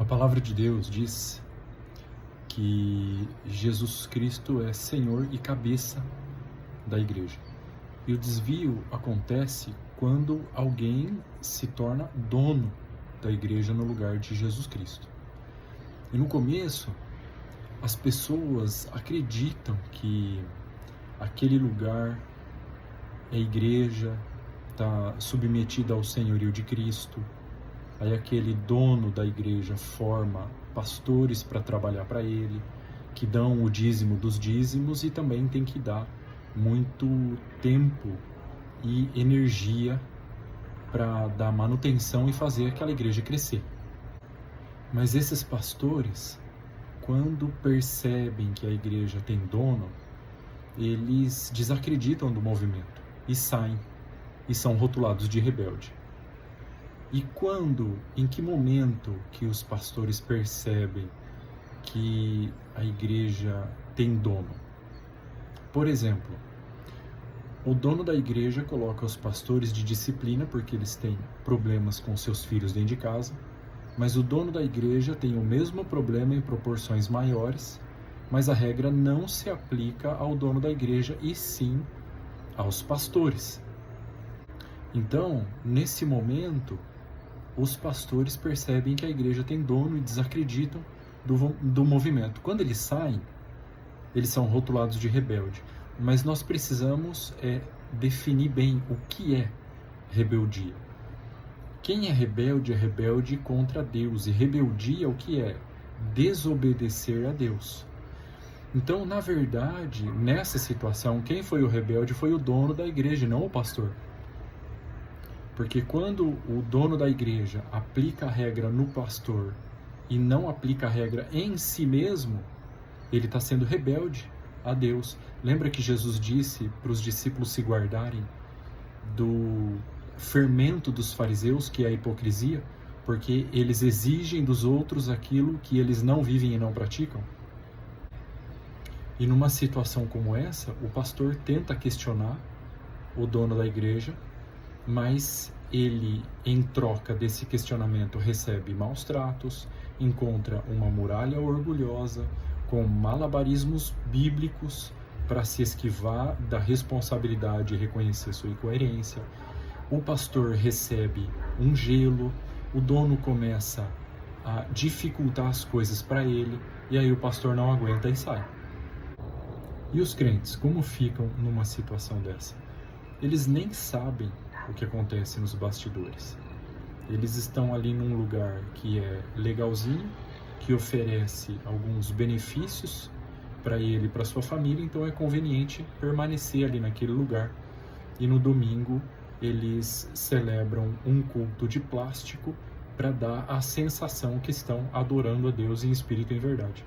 A palavra de Deus diz que Jesus Cristo é Senhor e cabeça da igreja. E o desvio acontece quando alguém se torna dono da igreja no lugar de Jesus Cristo. E no começo, as pessoas acreditam que aquele lugar, a igreja, está submetida ao senhorio de Cristo. Aí aquele dono da igreja forma pastores para trabalhar para ele, que dão o dízimo dos dízimos e também tem que dar muito tempo e energia para dar manutenção e fazer aquela igreja crescer. Mas esses pastores, quando percebem que a igreja tem dono, eles desacreditam do movimento e saem e são rotulados de rebelde. E quando, em que momento que os pastores percebem que a igreja tem dono? Por exemplo, o dono da igreja coloca os pastores de disciplina porque eles têm problemas com seus filhos dentro de casa, mas o dono da igreja tem o mesmo problema em proporções maiores, mas a regra não se aplica ao dono da igreja e sim aos pastores. Então, nesse momento, os pastores percebem que a igreja tem dono e desacreditam do movimento. Quando eles saem, eles são rotulados de rebelde. Mas nós precisamos definir bem o que é rebeldia. Quem é rebelde contra Deus. E rebeldia o que é? Desobedecer a Deus. Então, na verdade, nessa situação, quem foi o rebelde foi o dono da igreja, não o pastor. Porque quando o dono da igreja aplica a regra no pastor e não aplica a regra em si mesmo, ele está sendo rebelde a Deus. Lembra que Jesus disse para os discípulos se guardarem do fermento dos fariseus, que é a hipocrisia, porque eles exigem dos outros aquilo que eles não vivem e não praticam? E numa situação como essa, o pastor tenta questionar o dono da igreja, mas ele, em troca desse questionamento, recebe maus tratos, encontra uma muralha orgulhosa, com malabarismos bíblicos para se esquivar da responsabilidade e reconhecer sua incoerência. O pastor recebe um gelo, o dono começa a dificultar as coisas para ele, e aí o pastor não aguenta e sai. E os crentes, como ficam numa situação dessa? Eles nem sabem o que acontece nos bastidores. Eles estão ali num lugar que é legalzinho, que oferece alguns benefícios para ele e para sua família, então é conveniente permanecer ali naquele lugar. E no domingo eles celebram um culto de plástico para dar a sensação que estão adorando a Deus em espírito e em verdade.